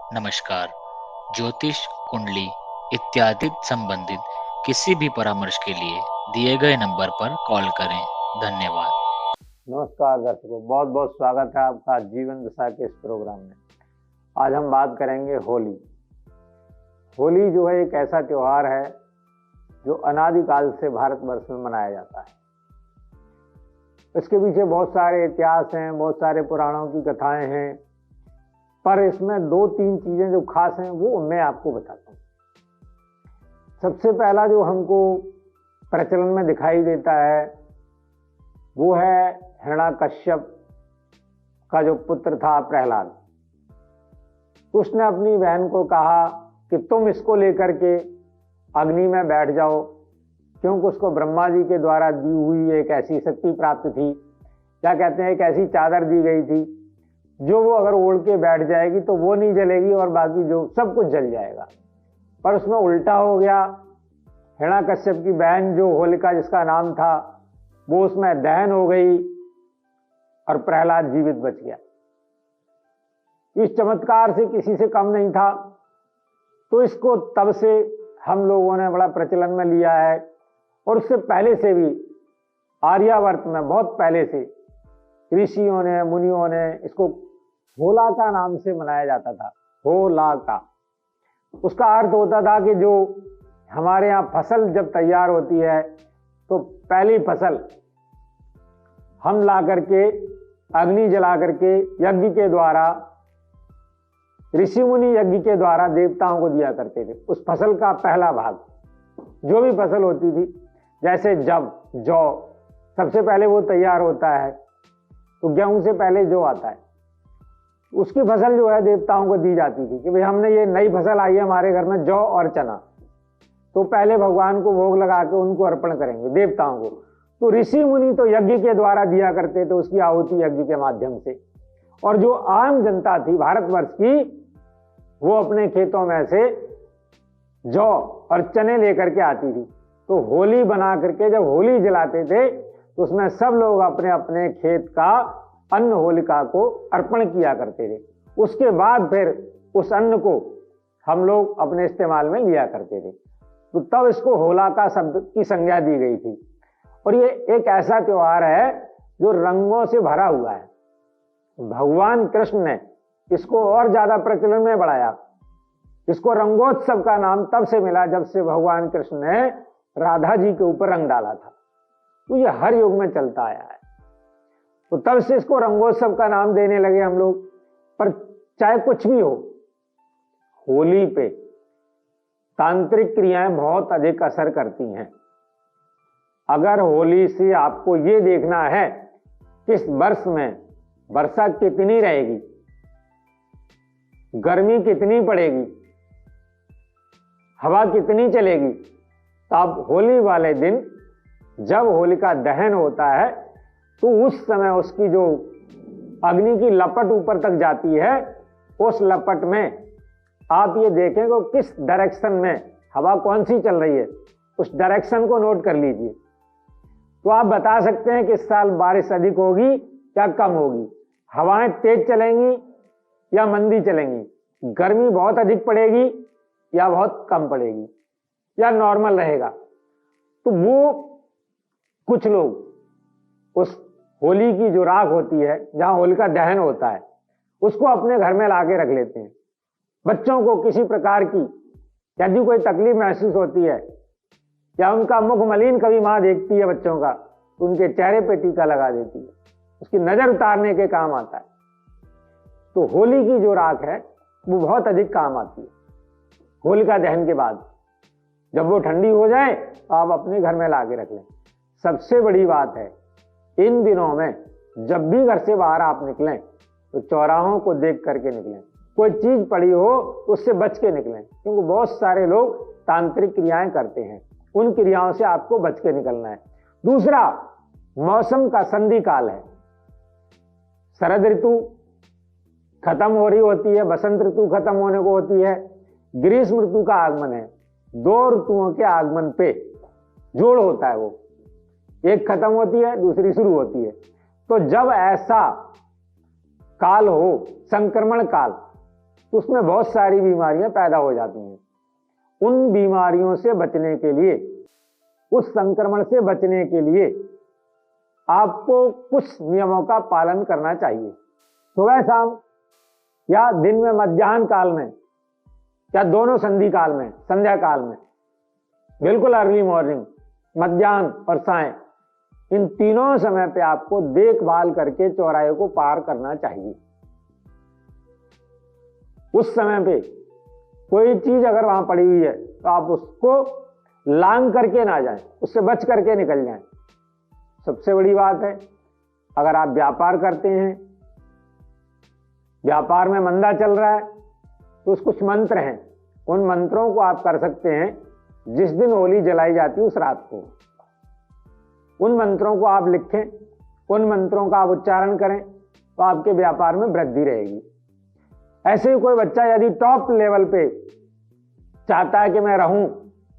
नमस्कार। ज्योतिष, कुंडली इत्यादि संबंधित किसी भी परामर्श के लिए दिए गए नंबर पर कॉल करें। धन्यवाद। नमस्कार दर्शकों, बहुत बहुत स्वागत है आपका जीवन दशा के इस प्रोग्राम में। आज हम बात करेंगे होली। होली जो है एक ऐसा त्योहार है जो अनादिकाल से भारतवर्ष में मनाया जाता है। इसके पीछे बहुत सारे इतिहास हैं, बहुत सारे पुराणों की कथाएं हैं, पर इसमें दो तीन चीजें जो खास हैं वो मैं आपको बताता हूँ। सबसे पहला जो हमको प्रचलन में दिखाई देता है वो है हिरण्याकश्यप का जो पुत्र था प्रहलाद। उसने अपनी बहन को कहा कि तुम इसको लेकर के अग्नि में बैठ जाओ, क्योंकि उसको ब्रह्मा जी के द्वारा दी हुई एक ऐसी शक्ति प्राप्त थी, क्या कहते हैं, एक ऐसी चादर दी गई थी जो वो अगर ओढ़ के बैठ जाएगी तो वो नहीं जलेगी और बाकी जो सब कुछ जल जाएगा। पर उसमें उल्टा हो गया। हिरण्याकश्यप की बहन जो होलिका जिसका नाम था वो उसमें दहन हो गई और प्रहलाद जीवित बच गया। इस चमत्कार से किसी से कम नहीं था, तो इसको तब से हम लोगों ने बड़ा प्रचलन में लिया है। और उससे पहले से भी आर्यावर्त में बहुत पहले से ऋषियों ने, मुनियों ने इसको होलिका नाम से मनाया जाता था। होलिका उसका अर्थ होता था कि जो हमारे यहाँ फसल जब तैयार होती है तो पहली फसल हम ला करके अग्नि जला करके यज्ञ के द्वारा, ऋषि मुनि यज्ञ के द्वारा देवताओं को दिया करते थे। उस फसल का पहला भाग जो भी फसल होती थी, जैसे जौ सबसे पहले वो तैयार होता है, तो गेहूं से पहले जौ आता है, उसकी फसल जो है देवताओं को दी जाती थी कि भाई हमने ये नई फसल आई है हमारे घर में, जौ और चना, तो पहले भगवान को भोग लगा के उनको अर्पण करेंगे देवताओं को। तो ऋषि मुनि तो यज्ञ के द्वारा दिया करते थे, उसकी आहुति यज्ञ के माध्यम से। और जो आम जनता थी भारतवर्ष की, वो अपने खेतों में से जौ और चने लेकर के आती थी। तो होली बना करके जब होली जलाते थे तो उसमें सब लोग अपने अपने खेत का अन्न होलिका को अर्पण किया करते थे। उसके बाद फिर उस अन्न को हम लोग अपने इस्तेमाल में लिया करते थे। तो तब इसको होलिका शब्द की संज्ञा दी गई थी। और ये एक ऐसा त्योहार है जो रंगों से भरा हुआ है। भगवान कृष्ण ने इसको और ज्यादा प्रचलन में बढ़ाया। इसको रंगोत्सव का नाम तब से मिला जब से भगवान कृष्ण ने राधा जी के ऊपर रंग डाला था। तो ये हर युग में चलता आया है, तो तब से इसको रंगोत्सव का नाम देने लगे हम लोग। पर चाहे कुछ भी हो, होली पे तांत्रिक क्रियाएं बहुत अधिक असर करती हैं। अगर होली से आपको ये देखना है किस वर्ष में वर्षा कितनी रहेगी, गर्मी कितनी पड़ेगी, हवा कितनी चलेगी, तो आप होली वाले दिन जब होलिका दहन होता है तो उस समय उसकी जो अग्नि की लपट ऊपर तक जाती है, उस लपट में आप ये देखें कि किस डायरेक्शन में हवा कौन सी चल रही है, उस डायरेक्शन को नोट कर लीजिए। तो आप बता सकते हैं कि इस साल बारिश अधिक होगी या कम होगी, हवाएं तेज चलेंगी या मंदी चलेंगी, गर्मी बहुत अधिक पड़ेगी या बहुत कम पड़ेगी या नॉर्मल रहेगा। तो वो कुछ लोग उस होली की जो राख होती है, जहां होलिका दहन होता है, उसको अपने घर में लाके रख लेते हैं। बच्चों को किसी प्रकार की यदि कोई तकलीफ महसूस होती है या उनका मुख मलिन कभी मां देखती है बच्चों का, तो उनके चेहरे पे टीका लगा देती है, उसकी नजर उतारने के काम आता है। तो होली की जो राख है वो बहुत अधिक काम आती है। होलिका दहन के बाद जब वो ठंडी हो जाए तो आप अपने घर में लाके रख लें। सबसे बड़ी बात है, इन दिनों में जब भी घर से बाहर आप निकलें तो चौराहों को देख करके निकलें। कोई चीज पड़ी हो तो उससे बच के निकलें, क्योंकि बहुत सारे लोग तांत्रिक क्रियाएं करते हैं, उन क्रियाओं से आपको बच के निकलना है। दूसरा, मौसम का संधि काल है। शरद ऋतु खत्म हो रही होती है, बसंत ऋतु खत्म होने को होती है, ग्रीष्म ऋतु का आगमन है। दो ऋतुओं के आगमन पे जोड़ होता है, वो एक खत्म होती है दूसरी शुरू होती है। तो जब ऐसा काल हो, संक्रमण काल, तो उसमें बहुत सारी बीमारियां पैदा हो जाती हैं। उन बीमारियों से बचने के लिए, उस संक्रमण से बचने के लिए आपको कुछ नियमों का पालन करना चाहिए। सुबह शाम या दिन में, मध्याह्न काल में, या दोनों संधि काल में, संध्या काल में, बिल्कुल अर्ली मॉर्निंग, मध्याह्न और सायं, इन तीनों समय पे आपको देखभाल करके चौराहे को पार करना चाहिए। उस समय पे कोई चीज अगर वहां पड़ी हुई है तो आप उसको लांग करके ना जाएं, उससे बच करके निकल जाएं। सबसे बड़ी बात है, अगर आप व्यापार करते हैं, व्यापार में मंदा चल रहा है, तो कुछ मंत्र हैं, उन मंत्रों को आप कर सकते हैं जिस दिन होली जलाई जाती है उस रात को। उन मंत्रों को आप लिखें, उन मंत्रों का आप उच्चारण करें, तो आपके व्यापार में वृद्धि रहेगी। ऐसे ही कोई बच्चा यदि टॉप लेवल पे चाहता है कि मैं रहूं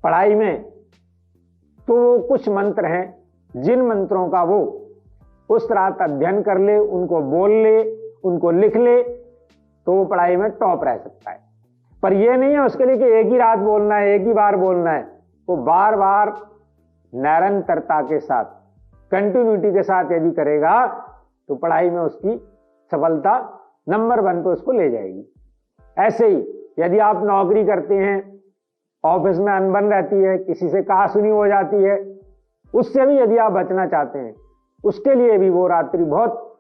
पढ़ाई में, तो कुछ मंत्र हैं जिन मंत्रों का वो उस रात अध्ययन कर ले, उनको बोल ले, उनको लिख ले, तो वो पढ़ाई में टॉप रह सकता है। पर ये नहीं है उसके लिए कि एक ही रात बोलना है, एक ही बार बोलना है। वो बार बार निरंतरता के साथ, कंटिन्यूटी के साथ यदि करेगा तो पढ़ाई में उसकी सफलता नंबर 1 पे उसको ले जाएगी। ऐसे ही यदि आप नौकरी करते हैं, ऑफिस में अनबन रहती है, किसी से कहासुनी हो जाती है, उससे भी यदि आप बचना चाहते हैं, उसके लिए भी वो रात्रि बहुत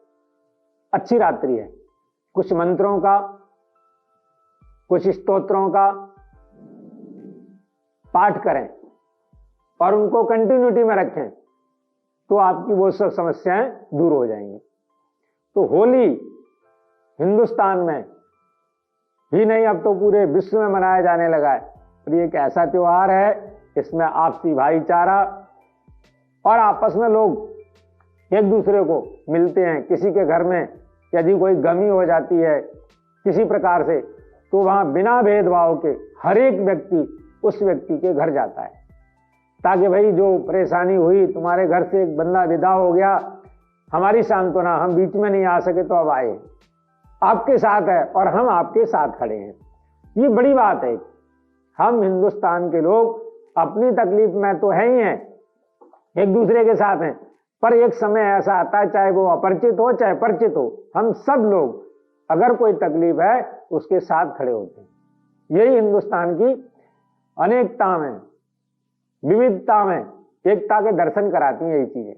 अच्छी रात्रि है। कुछ मंत्रों का, कुछ स्तोत्रों का पाठ करें और उनको कंटिन्यूटी में रखें, तो आपकी वो सब समस्याएं दूर हो जाएंगी। तो होली हिंदुस्तान में ही नहीं, अब तो पूरे विश्व में मनाया जाने लगा है। और ये एक ऐसा त्योहार है, इसमें आपसी भाईचारा और आपस में लोग एक दूसरे को मिलते हैं। किसी के घर में यदि कोई गमी हो जाती है किसी प्रकार से, तो वहां बिना भेदभाव के हर एक व्यक्ति उस व्यक्ति के घर जाता है, ताकि भाई जो परेशानी हुई, तुम्हारे घर से एक बंदा विदा हो गया, हमारी सांत्वना, हम बीच में नहीं आ सके तो अब आए, आपके साथ है और हम आपके साथ खड़े हैं। ये बड़ी बात है। हम हिंदुस्तान के लोग अपनी तकलीफ में तो है ही हैं, एक दूसरे के साथ हैं, पर एक समय ऐसा आता है, चाहे वो अपरिचित हो चाहे परिचित हो, हम सब लोग अगर कोई तकलीफ है तो उसके साथ खड़े होते हैं। यही हिंदुस्तान की अनेकता में, विविधता में एकता के दर्शन कराती हैं यही चीजें।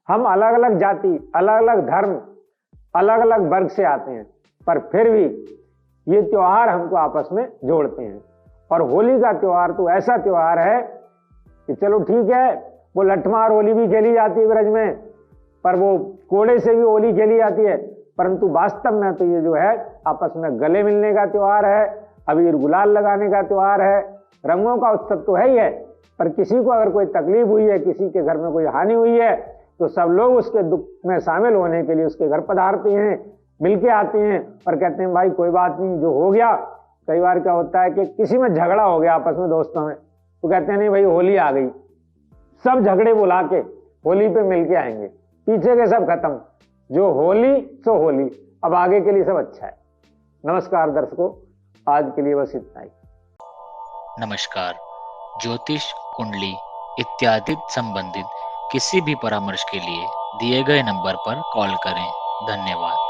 हम अलग अलग जाति, अलग अलग धर्म, अलग अलग वर्ग से आते हैं, पर फिर भी ये त्योहार हमको आपस में जोड़ते हैं। और होली का त्योहार तो ऐसा त्योहार है कि चलो ठीक है, वो लठमार होली भी खेली जाती है ब्रज में, पर वो कोड़े से भी होली खेली जाती है, परंतु वास्तव में तो ये जो है आपस में गले मिलने का त्योहार है, अबीर गुलाल लगाने का त्योहार है, रंगों का उत्सव तो है ही है। पर किसी को अगर कोई तकलीफ हुई है, किसी के घर में कोई हानि हुई है, तो सब लोग उसके दुख में शामिल होने के लिए उसके घर पधारते हैं, मिलके आते हैं और कहते हैं भाई कोई बात नहीं, जो हो गया। कई बार क्या होता है कि किसी में झगड़ा हो गया आपस में दोस्तों में, तो कहते हैं नहीं भाई होली आ गई, सब झगड़े बुला के होली पे मिलके आएंगे, पीछे के सब खत्म, जो होली सो होली, अब आगे के लिए सब अच्छा है। नमस्कार दर्शकों, आज के लिए बस इतना ही। नमस्कार। ज्योतिष, कुंडली इत्यादि संबंधित किसी भी परामर्श के लिए दिए गए नंबर पर कॉल करें। धन्यवाद।